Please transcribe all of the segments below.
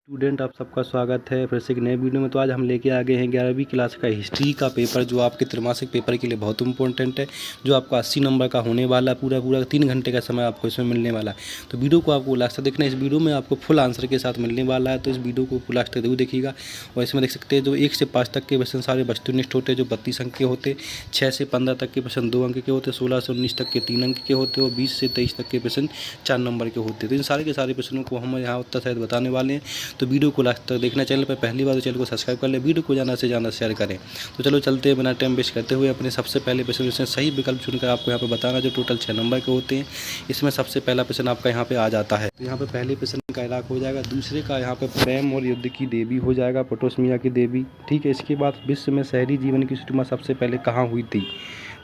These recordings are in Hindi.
स्टूडेंट, आप सबका स्वागत है फिर से एक नए वीडियो में। तो आज हम लेके आ गए हैं 11वीं क्लास का हिस्ट्री का पेपर, जो आपके त्रैमासिक पेपर के लिए बहुत इंपॉर्टेंट है, जो आपका 80 नंबर का होने वाला। पूरा 3 घंटे का समय आपको इसमें मिलने वाला है। तो वीडियो को आपको लास्ट तक देखना है। इस वीडियो में आपको फुल आंसर के साथ मिलने वाला है, तो इस वीडियो को लास्ट तक जरूर देखिएगा। और इसमें देख सकते हैं जो 1 से 5 तक के प्रश्न सारे वस्तुनिष्ठ होते हैं, जो 32 अंक के होते। 6 से 15 तक के प्रश्न 2 अंक के होते। 16 से 19 तक के 3 अंक के होते। और 20 से 23 तक के प्रश्न 4 नंबर के होते। तो इन सारे के सारे प्रश्नों को हम यहाँ उत्तर सहित बताने वाले हैं। तो वीडियो को लास्ट तक देखना। चैनल पर पहली बार तो चैनल को सब्सक्राइब कर ले, वीडियो को ज़्यादा से ज़्यादा शेयर करें। तो चलो चलते हैं बिना टाइम वेस्ट करते हुए अपने सबसे पहले प्रश्न से सही विकल्प चुनकर आपको यहाँ पे बताना, जो टोटल 6 नंबर के होते हैं। इसमें सबसे पहला प्रश्न आपका यहाँ पे आ जाता है। तो यहाँ पे पहले प्रश्न का इलाक हो जाएगा। दूसरे का यहाँ पे प्रेम और युद्ध की देवी हो जाएगा, पोटोसमिया की देवी। ठीक है। इसके बाद विश्व में शहरी जीवन की शुरुआत सबसे पहले कहाँ हुई थी?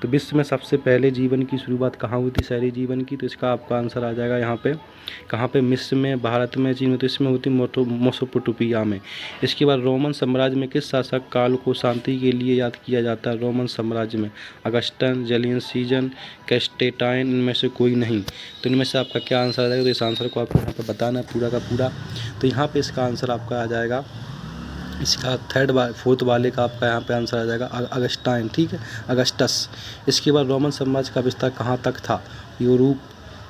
तो विश्व में सबसे पहले जीवन की शुरुआत कहाँ हुई थी, शहरी जीवन की? तो इसका आपका आंसर आ जाएगा यहाँ पे, कहाँ पे? मिस्र में, भारत में, चीन में। तो इसमें होती मेसोपोटामिया में। इसके बाद रोमन साम्राज्य में किस शासक काल को शांति के लिए याद किया जाता है? रोमन साम्राज्य में अगस्टन, जुलियस सीजर, कैस्टेटाइन, इनमें से कोई नहीं। तो इनमें से आपका क्या आंसर आ जाएगा? तो इस आंसर को आपको यहाँ पर बताना है पूरा का पूरा। तो यहाँ पर इसका आंसर आपका आ जाएगा, इसका फोर्थ वाले का आपका यहाँ पे आंसर आ जाएगा अगस्टाइन। ठीक है, अगस्टस। इसके बाद रोमन साम्राज्य का विस्तार कहाँ तक था? यूरोप,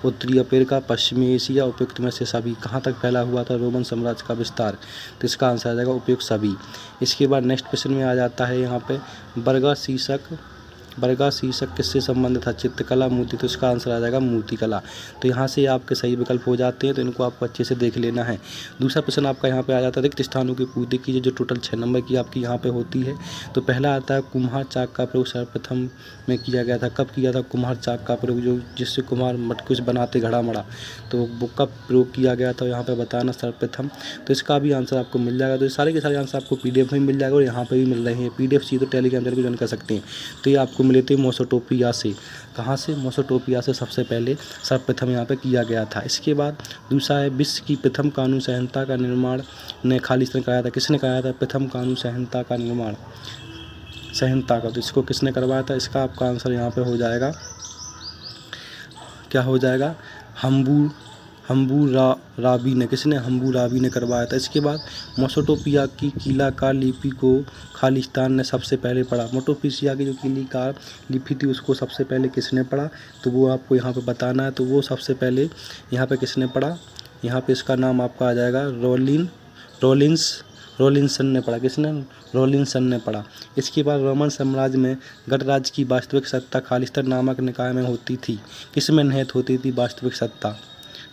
उत्तरी अफ्रीका, पश्चिमी एशिया, उपयुक्त में से सभी। कहाँ तक फैला हुआ था रोमन साम्राज्य का विस्तार? तो इसका आंसर आ जाएगा उपयुक्त सभी। इसके बाद नेक्स्ट क्वेश्चन में आ जाता है यहाँ पे बरगा शीर्षक किससे संबंधित था? चित्रकला, मूर्ति। तो इसका आंसर आ जाएगा मूर्तिकला। तो यहाँ से आपके सही विकल्प हो जाते हैं, तो इनको आपको अच्छे से देख लेना है। दूसरा प्रश्न आपका यहाँ पे आ जाता है रिक्त स्थानों की पूर्ति कीजिए, जो टोटल 6 नंबर की आपकी यहाँ पे होती है। तो पहला आता है कुम्हार चाक का प्रयोग सर्वप्रथम में किया गया था। कब किया था कुम्हार चाक का प्रयोग? जो जिससे कुम्हार मटकुश बनाते, घड़ा मड़ा, तो वो कब प्रयोग किया गया था यहाँ पे बताना सर्वप्रथम। तो इसका भी आंसर आपको मिल जाएगा। तो सारे के सारे आंसर आपको PDF में मिल जाएगा और यहाँ पे भी मिल रहे हैं। PDF चाहिए तो टेलीग्राम चैनल को ज्वाइन कर सकते हैं। तो ये आपको मिले थे मेसोपोटामिया से। कहाँ से? मेसोपोटामिया से सबसे पहले सर्वप्रथम यहाँ पे किया गया था। इसके बाद दूसरा है विश्व की प्रथम कानून संहिता का निर्माण ने खालिस्तान कराया था। किसने कराया था प्रथम कानून संहिता का निर्माण? संहिता का। तो इसको किसने करवाया था? इसका आपका आंसर यहाँ पे हो जाएगा, क्या हो जाएगा? हम्बुराबी ने। किसने? हम्बुराबी ने करवाया था। इसके बाद मेसोपोटामिया की कीलाकार लिपि को खालिस्तान ने सबसे पहले पढ़ा। मेसोपोटामिया की जो कीलाकार लिपि थी उसको सबसे पहले किसने पढ़ा? तो वो आपको यहाँ पे बताना है। तो वो सबसे पहले यहाँ पे किसने पढ़ा? यहाँ पे इसका नाम आपका आ जाएगा रोलिंसन ने पढ़ा। किसने? रोलिंसन ने पढ़ा। इसके बाद रोमन साम्राज्य में गणराज्य की वास्तविक सत्ता खालिस्तान नामक निकाय में होती थी। किसमें निहित होती थी वास्तविक सत्ता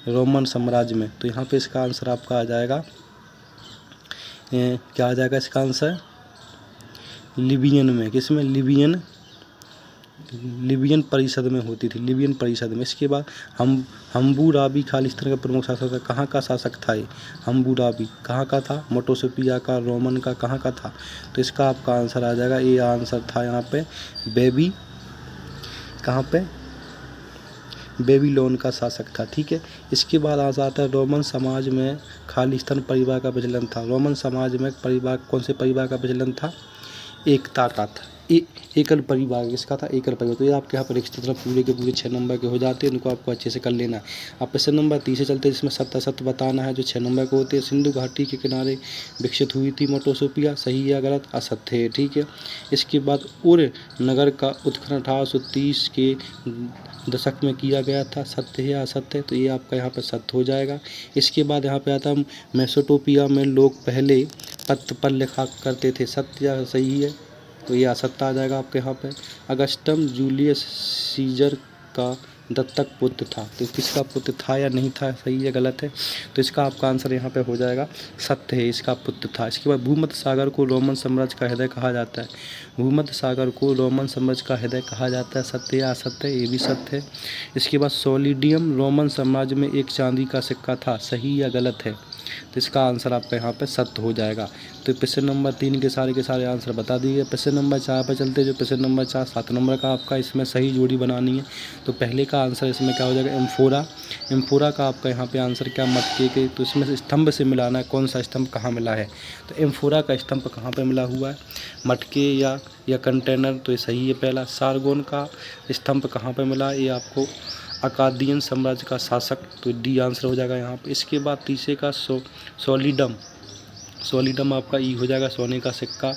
रोमन साम्राज्य में? तो यहाँ पे इसका आंसर आपका आ जाएगा, क्या आ जाएगा इसका आंसर? लिबियन में। किसमें? लिबियन परिषद में होती थी, लिबियन परिषद में। इसके बाद हम्बुराबी खालिस्तान का प्रमुख शासक था। कहाँ का शासक था ये? हम्बुराबी कहाँ का था? मेसोपोटामिया का, रोमन का, कहाँ का था? तो इसका आपका आंसर आ जाएगा, ये आंसर था यहाँ पे कहाँ पे? बेबीलोन का शासक था। ठीक है। इसके बाद आ जाता है रोमन समाज में खालिस्तान परिवार का प्रचलन था। रोमन समाज में परिवार, कौन से परिवार का प्रचलन था? एकता का था। एकल परिवार किसका था? एकल परिवार। तो ये आपके यहाँ पर एक्स्ट्रा पूरे के पूरे 6 नंबर के हो जाते हैं। इनको आपको अच्छे से कर लेना है। आप प्रश्न नंबर 30 से चलते हैं, जिसमें सत्य बताना है, जो 6 नंबर के होते हैं। सिंधु घाटी के किनारे विकसित हुई थी मेसोपोटामिया। सही या गलत? असत्य है। ठीक है। इसके बाद उर नगर का उत्खनन 1830 के दशक में किया गया था। सत्य है या असत्य है? तो ये आपका यहाँ पर सत्य हो जाएगा। इसके बाद यहाँ पे आता है मेसोपोटामिया में लोग पहले पत्र पर लिखा करते थे। सत्य या सही है? तो ये असत्य आ जाएगा आपके यहाँ पे। अगस्टम जूलियस सीजर का दत्तक पुत्र था। तो किसका पुत्र था या नहीं था? सही या गलत है? तो इसका आपका आंसर यहाँ पे हो जाएगा सत्य है, इसका पुत्र था। इसके बाद भूमध्य सागर को रोमन साम्राज्य का हृदय कहा जाता है। भूमध्य सागर को रोमन साम्राज्य का हृदय कहा जाता है। सत्य या असत्य? ये भी सत्य है। इसके बाद सोलिडियम रोमन साम्राज्य में एक चांदी का सिक्का था। सही या गलत है? तो इसका आंसर आपका यहाँ पे सत्य हो जाएगा। तो प्रश्न नंबर 3 के सारे आंसर बता दिए। प्रश्न नंबर 4 पर चलते, जो प्रश्न नंबर 4 7 नंबर का आपका, इसमें सही जोड़ी बनानी है। तो पहले का आंसर इसमें क्या हो जाएगा? एम्फोरा का आपका यहाँ पे आंसर क्या? मटके के। तो इसमें स्तंभ से मिलाना है, कौन सा स्तंभ कहाँ मिला है? तो एम्फोरा का स्तंभ कहाँ पे मिला हुआ है? मटके या कंटेनर। तो ये सही है पहला। सारगोन का स्तंभ कहाँ पे मिला? ये आपको अकादियन साम्राज्य का शासक। तो डी आंसर हो जाएगा यहाँ पे। इसके बाद तीसरे का सोलिडम सॉलिडम आपका ई हो जाएगा, सोने का सिक्का।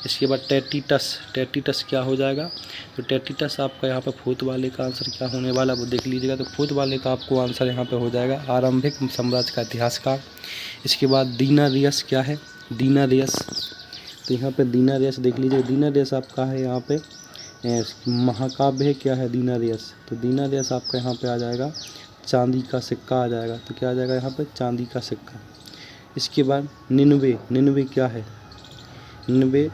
इसके बाद टैटिटस, टैटिटस क्या हो जाएगा, तो टैटिटस आपका यहाँ पे फोर्थ वाले का आंसर क्या होने वाला वो देख लीजिएगा। तो फोर्थ वाले का आपको आंसर यहाँ पे हो जाएगा आरंभिक साम्राज्य का इतिहासकार। इसके बाद दीनारियस क्या है, दीनारियस, तो यहाँ पे दीनारियस देख लीजिए। दीनारियस आपका है यहाँ पे महाकाव्य है, क्या है दीनारियस, तो दीनारियस आपका यहाँ पे आ जाएगा चांदी का सिक्का आ जाएगा। तो क्या आ जाएगा यहाँ पे चांदी का सिक्का। इसके बाद निन्वे, निन्वे क्या है, निन्वे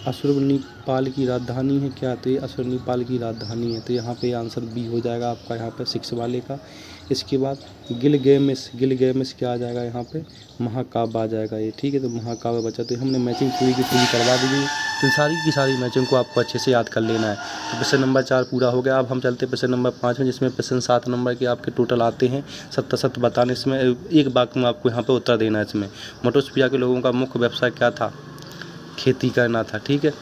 अशुरनिपाल की राजधानी है क्या, तो ये अशुरनिपाल की राजधानी है। तो यहाँ पे आंसर बी हो जाएगा आपका यहाँ पे 6 वाले का। इसके बाद गिलगेमिस, गिलगेमिस क्या आ जाएगा यहाँ पे महाकाव्य आ जाएगा ये, ठीक है। तो महाकाव्य बचा, तो हमने मैचिंग पूरी की पूरी करवा दी। तो सारी की सारी मैचिंग को आपको अच्छे से याद कर लेना है। तो प्रश्न नंबर 4 पूरा हो गया। अब हम चलते हैं प्रश्न नंबर 5 में, जिसमें प्रश्न 7 नंबर के आपके टोटल आते हैं 7 बताने। इसमें एक वाक्य में आपको यहाँ पे उत्तर देना है। इसमें मटोस्पिया के लोगों का मुख्य व्यवसाय क्या था, खेती करना था, ठीक है।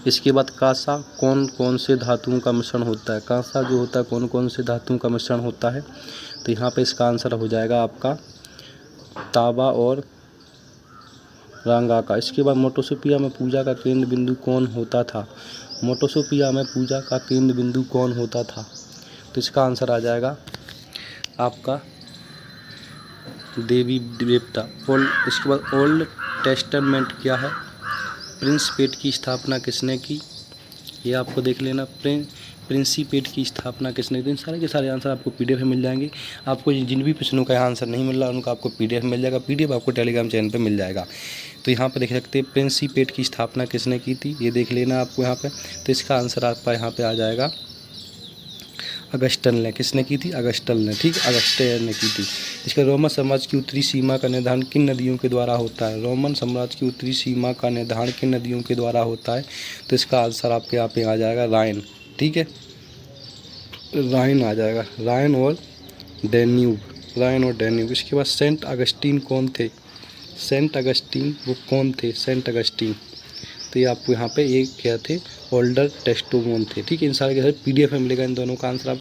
इसके बाद कांसा कौन कौन से धातुओं का मिश्रण होता है, कांसा जो होता है कौन कौन से धातुओं का मिश्रण होता है, तो यहाँ पे इसका आंसर हो जाएगा आपका तांबा और रांगा का। इसके बाद मोटोसोपिया में पूजा का केंद्र बिंदु कौन होता था, मोटोसोपिया में पूजा का केंद्र बिंदु कौन होता था, तो इसका आंसर आ जाएगा आपका देवी देवता। इसके बाद ओल्ड टेस्टामेंट क्या है, प्रिंसिपेट की स्थापना किसने की, ये आपको देख लेना। प्रिंसिपेट की स्थापना किसने की। इन सारे के सारे आंसर आपको पीडीएफ में मिल जाएंगे। आपको जिन भी प्रश्नों का आंसर नहीं मिल रहा उनका आपको पीडीएफ मिल जाएगा। पीडीएफ आपको टेलीग्राम चैनल पे मिल जाएगा। तो यहाँ पे देख सकते हैं प्रिंसिपेट की स्थापना किसने की थी, ये देख लेना आपको यहाँ पे। तो इसका आंसर आपका यहाँ पे आ जाएगा अगस्टन ने, किसने की थी, अगस्टन ने, ठीक, अगस्टन ने की थी। इसका रोमन साम्राज्य की उत्तरी सीमा का निर्धारण किन नदियों के द्वारा होता है, रोमन साम्राज्य की उत्तरी सीमा का निर्धारण किन नदियों के द्वारा होता है, तो इसका आंसर आपके यहाँ पे आ जाएगा राइन, ठीक है, राइन आ जाएगा, राइन और डैन्यूब, राइन और डैन्यूब। इसके बाद सेंट अगस्टीन कौन थे, सेंट अगस्टीन वो कौन थे, सेंट अगस्टीन, तो ये आपको यहाँ पे ये क्या थे, ओल्डर टेस्टोमोन थे, ठीक है। इन सारे के सारे पीडीएफ में मिलेगा इन दोनों का आंसर।